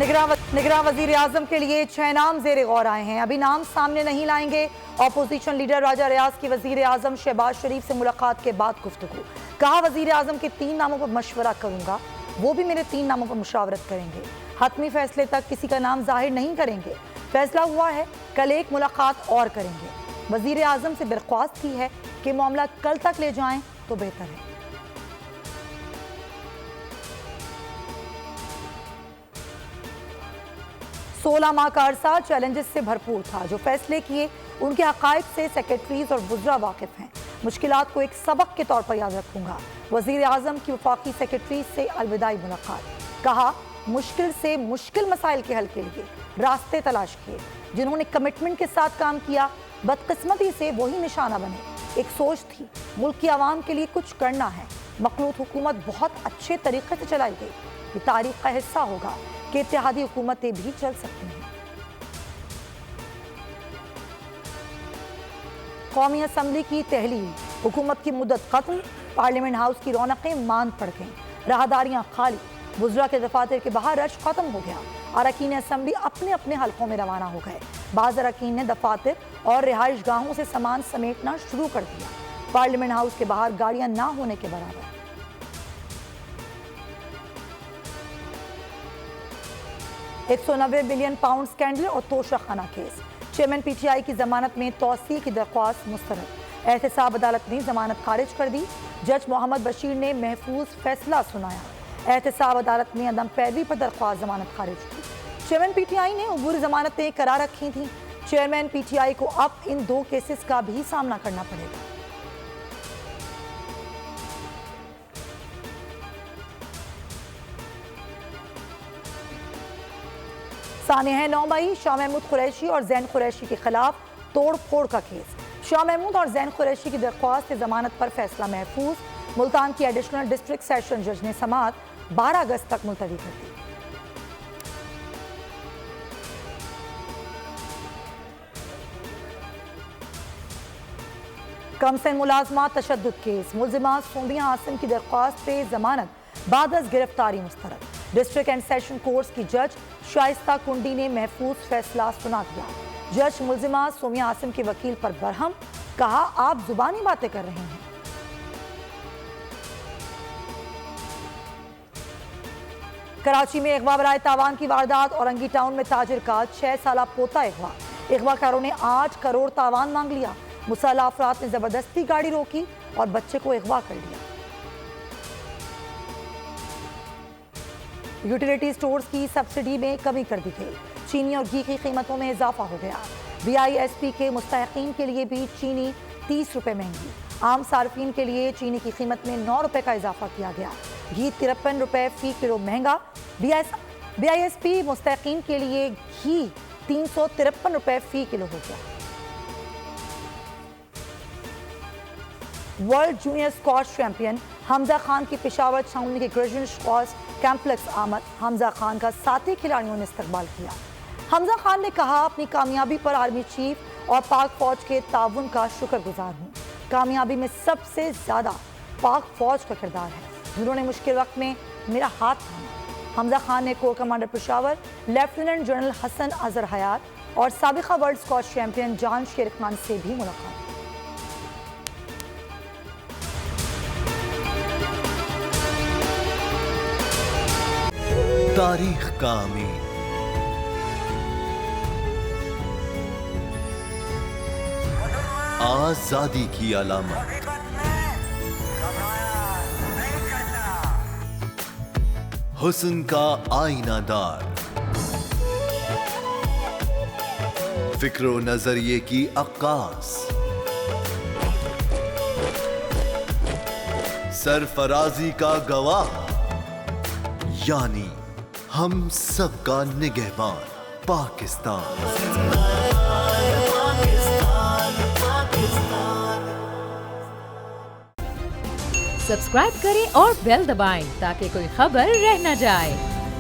نگراں وزیر اعظم کے لیے 6 نام زیر غور آئے ہیں. ابھی نام سامنے نہیں لائیں گے. اپوزیشن لیڈر راجہ ریاض کی وزیر اعظم شہباز شریف سے ملاقات کے بعد گفتگو. کہا وزیر اعظم کے 3 ناموں پر مشورہ کروں گا, وہ بھی میرے 3 ناموں پر مشاورت کریں گے. حتمی فیصلے تک کسی کا نام ظاہر نہیں کریں گے. فیصلہ ہوا ہے, کل ایک ملاقات اور کریں گے. وزیر اعظم سے درخواست کی ہے کہ معاملہ کل تک لے جائیں تو بہتر ہے. سولہ ماہ کا عرصہ چیلنجز سے بھرپور تھا. جو فیصلے کیے ان کے حقائق سے سیکرٹریز اور وزراء واقف ہیں. مشکلات کو ایک سبق کے طور پر یاد رکھوں گا. وزیر اعظم کی وفاقی سیکرٹریز سے الوداعی ملاقات. کہا مشکل سے مشکل مسائل کے حل کے لیے راستے تلاش کیے. جنہوں نے کمٹمنٹ کے ساتھ کام کیا, بدقسمتی سے وہی نشانہ بنے. ایک سوچ تھی, ملک کی عوام کے لیے کچھ کرنا ہے. مخلوط حکومت بہت اچھے طریقے سے چلائی گئی. یہ تاریخ کا حصہ ہوگا کہ اتحادی حکومتیں بھی چل سکتی ہیں. قومی اسمبلی کی تحلیل. حکومت کی مدت ختم. پارلیمنٹ ہاؤس کی رونقیں ماند پڑ گئیں. راہداریاں خالی. وزراء کے دفاتر کے باہر رش ختم ہو گیا. اراکین اسمبلی اپنے اپنے حلقوں میں روانہ ہو گئے. بعض اراکین نے دفاتر اور رہائش گاہوں سے سامان سمیٹنا شروع کر دیا. پارلیمنٹ ہاؤس کے باہر گاڑیاں نہ ہونے کے برابر. £190 بلین سکینڈل اور توشہ خانہ case. Chairman P T I کی ضمانت میں توسیع کی درخواست مسترد. احتساب عدالت نے ضمانت خارج کر دی. جج محمد بشیر نے محفوظ فیصلہ سنایا. احتساب عدالت نے عدم پیروی پر درخواست ضمانت خارج کی. چیئرمین پی ٹی آئی نے عبوری ضمانتیں کرا رکھی تھیں. چیئرمین پی ٹی آئی کو اب ان 2 کیسز کا بھی سامنا کرنا پڑے گا. سانحہ 9 مئی شاہ محمود قریشی اور زین قریشی کے خلاف توڑ پھوڑ کا کیس. شاہ محمود اور زین قریشی کی درخواست ضمانت پر فیصلہ محفوظ. ملتان کی ایڈیشنل ڈسٹرکٹ سیشن جج نے سماعت 12 اگست تک ملتوی کر دی. کم سن ملازمات تشدد کیس. ملزمہ سومیا عاصم کی درخواست پہ ضمانت بعد از گرفتاری مسترد. ڈسٹرکٹ اینڈ سیشن کورٹس کی جج شائستہ کنڈی نے محفوظ فیصلہ سنا دیا. جج ملزمہ سومیا عاصم کے وکیل پر برہم. کہا آپ زبانی باتیں کر رہے ہیں. کراچی میں اغوا برائے تاوان کی واردات. اورنگی ٹاؤن میں تاجر کا 6 سالہ پوتا اغوا. اغوا کاروں نے 8 کروڑ تاوان مانگ لیا. مسلح افراد نے زبردستی گاڑی روکی اور بچے کو اغوا کر لیا. یوٹیلیٹی سٹورز کی سبسڈی میں کمی کر دی گئی. چینی اور گھی کی قیمتوں میں اضافہ ہو گیا. بی آئی ایس پی کے مستحقین کے لیے بھی چینی 30 روپے مہنگی. عام صارفین کے لیے چینی کی قیمت میں 9 روپے کا اضافہ کیا گیا. گھی 53 روپے فی کلو مہنگا. بی آئی ایس پی مستحقین کے لیے گھی 353 روپے فی کلو ہو گیا. ورلڈ جونیئر اسکواش چیمپئن حمزہ خان کی پشاور چھاؤنی کے گریجویٹ اسکواش کمپلیکس آمد. حمزہ خان کا ساتھی کھلاڑیوں نے استقبال کیا. حمزہ خان نے کہا اپنی کامیابی پر آرمی چیف اور پاک فوج کے تعاون کا شکر گزار ہوں. کامیابی میں سب سے زیادہ پاک فوج کا کردار ہے, جنہوں نے مشکل وقت میں میرا ہاتھ تھاما. حمزہ خان نے corps commander Peshawar lieutenant general Hassan Azhar Hayat اور سابقہ ورلڈ اسکواش چیمپئن جان شیر خان سے بھی ملاقات. تاریخ کا امین. آزادی کی علامت. حسن کا آئینہ دار. فکر و نظریے کی عکاس. سرفرازی کا گواہ, یعنی ہم سب کا نگہبان پاکستان. سبسکرائب کریں اور بیل دبائیں تاکہ کوئی خبر رہ نہ جائے.